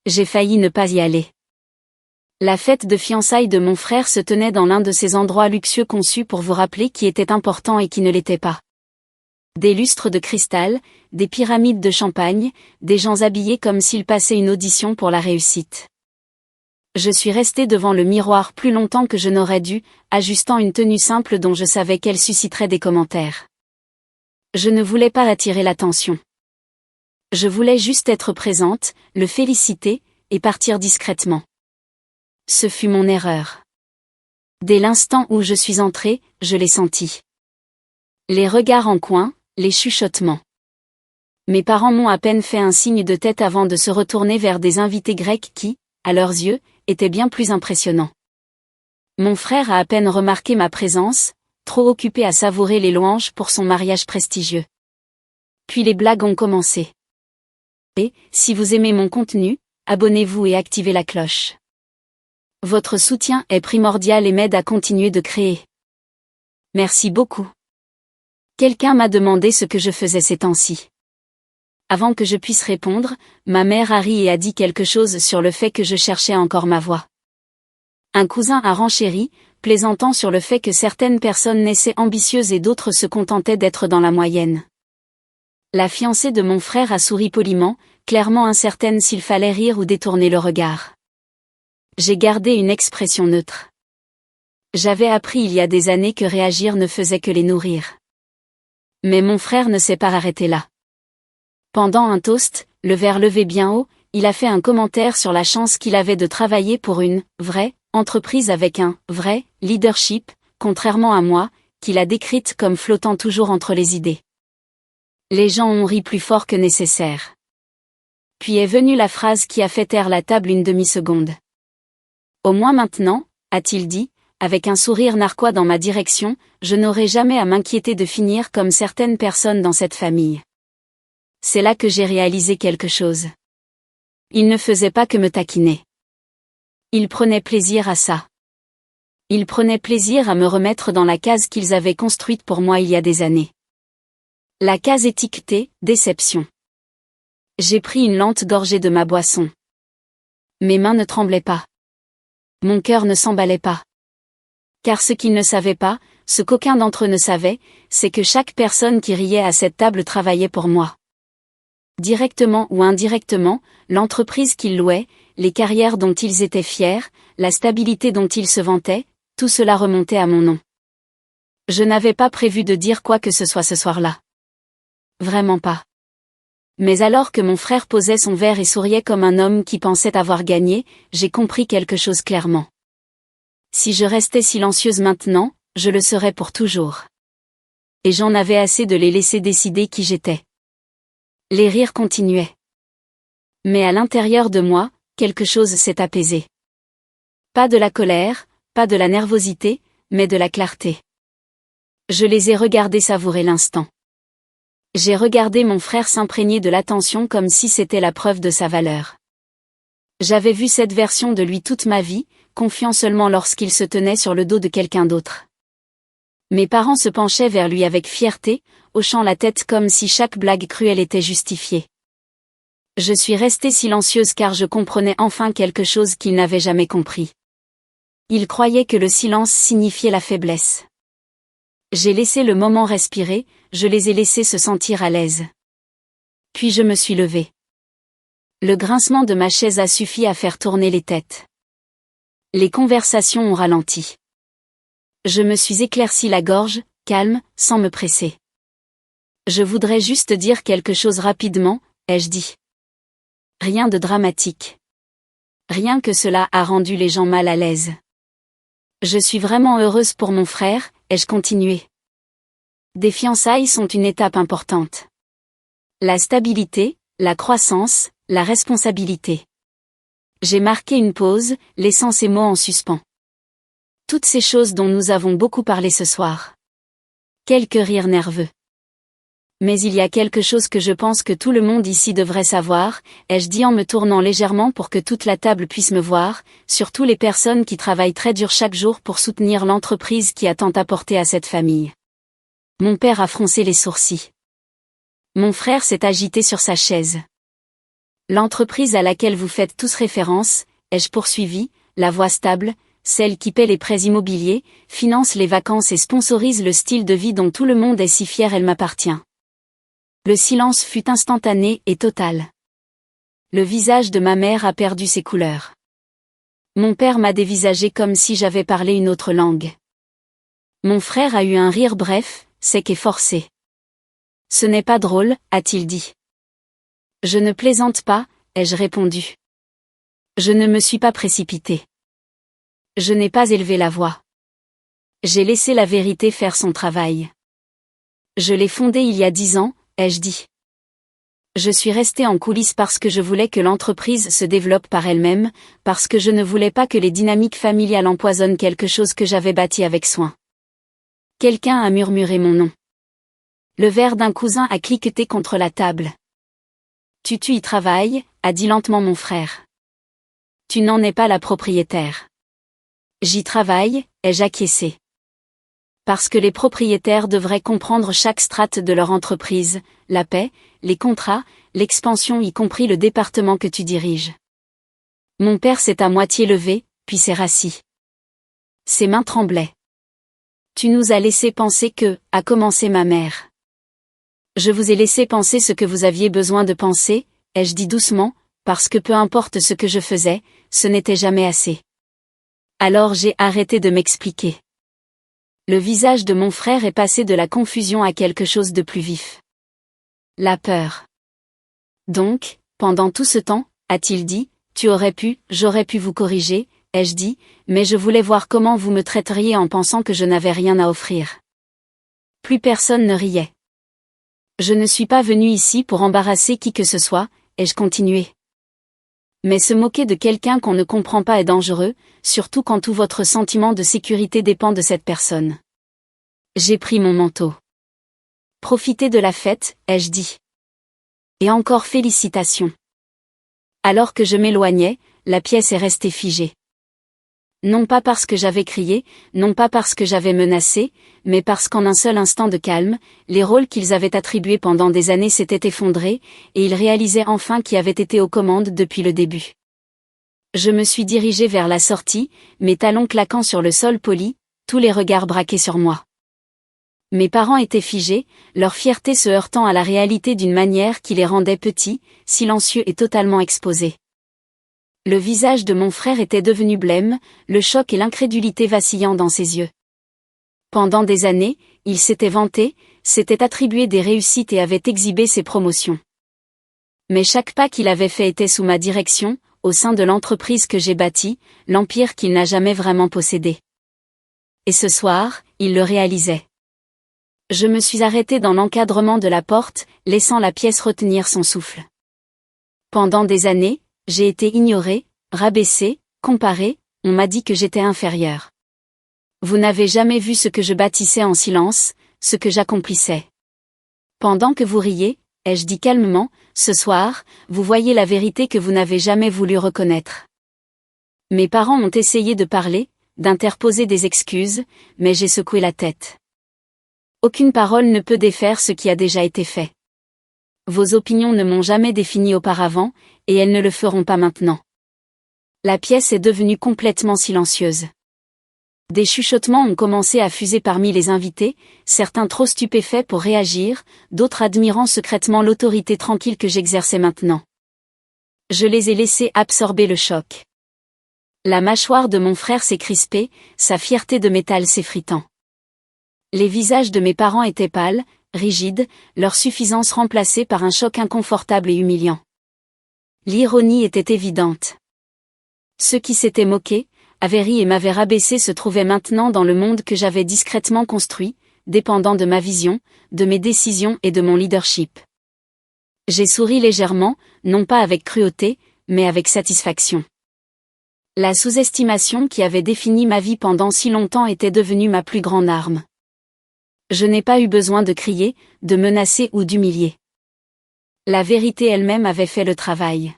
J'ai failli ne pas y aller. La fête de fiançailles de mon frère se tenait dans l'un de ces endroits luxueux conçus pour vous rappeler qui était important et qui ne l'était pas. Des lustres de cristal, des pyramides de champagne, des gens habillés comme s'ils passaient une audition pour la réussite. Je suis restée devant le miroir plus longtemps que je n'aurais dû, ajustant une tenue simple dont je savais qu'elle susciterait des commentaires. Je ne voulais pas attirer l'attention. Je voulais juste être présente, le féliciter, et partir discrètement. Ce fut mon erreur. Dès l'instant où je suis entrée, je l'ai senti. Les regards en coin, les chuchotements. Mes parents m'ont à peine fait un signe de tête avant de se retourner vers des invités grecs qui, à leurs yeux, étaient bien plus impressionnants. Mon frère a à peine remarqué ma présence, trop occupé à savourer les louanges pour son mariage prestigieux. Puis les blagues ont commencé. Et, si vous aimez mon contenu, abonnez-vous et activez la cloche. Votre soutien est primordial et m'aide à continuer de créer. Merci beaucoup. Quelqu'un m'a demandé ce que je faisais ces temps-ci. Avant que je puisse répondre, ma mère a ri et a dit quelque chose sur le fait que je cherchais encore ma voix. Un cousin a renchéri, plaisantant sur le fait que certaines personnes naissaient ambitieuses et d'autres se contentaient d'être dans la moyenne. La fiancée de mon frère a souri poliment, clairement incertaine s'il fallait rire ou détourner le regard. J'ai gardé une expression neutre. J'avais appris il y a des années que réagir ne faisait que les nourrir. Mais mon frère ne s'est pas arrêté là. Pendant un toast, le verre levé bien haut, il a fait un commentaire sur la chance qu'il avait de travailler pour une vraie entreprise avec un vrai leadership, contrairement à moi, qu'il a décrite comme flottant toujours entre les idées. Les gens ont ri plus fort que nécessaire. Puis est venue la phrase qui a fait taire la table une demi-seconde. Au moins maintenant, a-t-il dit, avec un sourire narquois dans ma direction, je n'aurai jamais à m'inquiéter de finir comme certaines personnes dans cette famille. C'est là que j'ai réalisé quelque chose. Il ne faisait pas que me taquiner. Il prenait plaisir à ça. Il prenait plaisir à me remettre dans la case qu'ils avaient construite pour moi il y a des années. La case étiquetée « déception ». J'ai pris une lente gorgée de ma boisson. Mes mains ne tremblaient pas. Mon cœur ne s'emballait pas. Car ce qu'ils ne savaient pas, ce qu'aucun d'entre eux ne savait, c'est que chaque personne qui riait à cette table travaillait pour moi. Directement ou indirectement, l'entreprise qu'ils louaient, les carrières dont ils étaient fiers, la stabilité dont ils se vantaient, tout cela remontait à mon nom. Je n'avais pas prévu de dire quoi que ce soit ce soir-là. Vraiment pas. Mais alors que mon frère posait son verre et souriait comme un homme qui pensait avoir gagné, j'ai compris quelque chose clairement. Si je restais silencieuse maintenant, je le serais pour toujours. Et j'en avais assez de les laisser décider qui j'étais. Les rires continuaient. Mais à l'intérieur de moi, quelque chose s'est apaisé. Pas de la colère, pas de la nervosité, mais de la clarté. Je les ai regardés savourer l'instant. J'ai regardé mon frère s'imprégner de l'attention comme si c'était la preuve de sa valeur. J'avais vu cette version de lui toute ma vie, confiant seulement lorsqu'il se tenait sur le dos de quelqu'un d'autre. Mes parents se penchaient vers lui avec fierté, hochant la tête comme si chaque blague cruelle était justifiée. Je suis restée silencieuse car je comprenais enfin quelque chose qu'ils n'avaient jamais compris. Ils croyaient que le silence signifiait la faiblesse. J'ai laissé le moment respirer, je les ai laissés se sentir à l'aise. Puis je me suis levée. Le grincement de ma chaise a suffi à faire tourner les têtes. Les conversations ont ralenti. Je me suis éclairci la gorge, calme, sans me presser. Je voudrais juste dire quelque chose rapidement, ai-je dit. Rien de dramatique. Rien que cela a rendu les gens mal à l'aise. Je suis vraiment heureuse pour mon frère, ai-je continué. Des fiançailles sont une étape importante. La stabilité, la croissance, la responsabilité. J'ai marqué une pause, laissant ces mots en suspens. Toutes ces choses dont nous avons beaucoup parlé ce soir. Quelques rires nerveux. Mais il y a quelque chose que je pense que tout le monde ici devrait savoir, ai-je dit en me tournant légèrement pour que toute la table puisse me voir, surtout les personnes qui travaillent très dur chaque jour pour soutenir l'entreprise qui a tant apporté à cette famille. Mon père a froncé les sourcils. Mon frère s'est agité sur sa chaise. L'entreprise à laquelle vous faites tous référence, ai-je poursuivi, la voix stable, celle qui paie les prêts immobiliers, finance les vacances et sponsorise le style de vie dont tout le monde est si fier, elle m'appartient. Le silence fut instantané et total. Le visage de ma mère a perdu ses couleurs. Mon père m'a dévisagé comme si j'avais parlé une autre langue. Mon frère a eu un rire bref, sec et forcé. Ce n'est pas drôle, a-t-il dit. Je ne plaisante pas, ai-je répondu. Je ne me suis pas précipité. Je n'ai pas élevé la voix. J'ai laissé la vérité faire son travail. Je l'ai fondée il y a 10 ans, ai-je dit. Je suis resté en coulisses parce que je voulais que l'entreprise se développe par elle-même, parce que je ne voulais pas que les dynamiques familiales empoisonnent quelque chose que j'avais bâti avec soin. Quelqu'un a murmuré mon nom. Le verre d'un cousin a cliqueté contre la table. Tu y travailles, a dit lentement mon frère. Tu n'en es pas la propriétaire. J'y travaille, ai-je acquiescé. Parce que les propriétaires devraient comprendre chaque strate de leur entreprise, la paie, les contrats, l'expansion y compris le département que tu diriges. Mon père s'est à moitié levé, puis s'est rassis. Ses mains tremblaient. Tu nous as laissé penser que, a commencé ma mère. Je vous ai laissé penser ce que vous aviez besoin de penser, ai-je dit doucement, parce que peu importe ce que je faisais, ce n'était jamais assez. Alors j'ai arrêté de m'expliquer. Le visage de mon frère est passé de la confusion à quelque chose de plus vif. La peur. Donc, pendant tout ce temps, a-t-il dit, j'aurais pu vous corriger, ai-je dit, mais je voulais voir comment vous me traiteriez en pensant que je n'avais rien à offrir. Plus personne ne riait. Je ne suis pas venu ici pour embarrasser qui que ce soit, ai-je continué. Mais se moquer de quelqu'un qu'on ne comprend pas est dangereux, surtout quand tout votre sentiment de sécurité dépend de cette personne. J'ai pris mon manteau. Profitez de la fête, ai-je dit. Et encore félicitations. Alors que je m'éloignais, la pièce est restée figée. Non pas parce que j'avais crié, non pas parce que j'avais menacé, mais parce qu'en un seul instant de calme, les rôles qu'ils avaient attribués pendant des années s'étaient effondrés, et ils réalisaient enfin qui avait été aux commandes depuis le début. Je me suis dirigé vers la sortie, mes talons claquant sur le sol poli, tous les regards braqués sur moi. Mes parents étaient figés, leur fierté se heurtant à la réalité d'une manière qui les rendait petits, silencieux et totalement exposés. Le visage de mon frère était devenu blême, le choc et l'incrédulité vacillant dans ses yeux. Pendant des années, il s'était vanté, s'était attribué des réussites et avait exhibé ses promotions. Mais chaque pas qu'il avait fait était sous ma direction, au sein de l'entreprise que j'ai bâtie, l'empire qu'il n'a jamais vraiment possédé. Et ce soir, il le réalisait. Je me suis arrêté dans l'encadrement de la porte, laissant la pièce retenir son souffle. Pendant des années, j'ai été ignoré, rabaissé, comparé, on m'a dit que j'étais inférieur. Vous n'avez jamais vu ce que je bâtissais en silence, ce que j'accomplissais. Pendant que vous riez, ai-je dit calmement, ce soir, vous voyez la vérité que vous n'avez jamais voulu reconnaître. Mes parents ont essayé de parler, d'interposer des excuses, mais j'ai secoué la tête. Aucune parole ne peut défaire ce qui a déjà été fait. Vos opinions ne m'ont jamais défini auparavant, et elles ne le feront pas maintenant. La pièce est devenue complètement silencieuse. Des chuchotements ont commencé à fuser parmi les invités, certains trop stupéfaits pour réagir, d'autres admirant secrètement l'autorité tranquille que j'exerçais maintenant. Je les ai laissés absorber le choc. La mâchoire de mon frère s'est crispée, sa fierté de métal s'effritant. Les visages de mes parents étaient pâles, rigides, leur suffisance remplacée par un choc inconfortable et humiliant. L'ironie était évidente. Ceux qui s'étaient moqués, avaient ri et m'avaient rabaissé se trouvaient maintenant dans le monde que j'avais discrètement construit, dépendant de ma vision, de mes décisions et de mon leadership. J'ai souri légèrement, non pas avec cruauté, mais avec satisfaction. La sous-estimation qui avait défini ma vie pendant si longtemps était devenue ma plus grande arme. Je n'ai pas eu besoin de crier, de menacer ou d'humilier. La vérité elle-même avait fait le travail.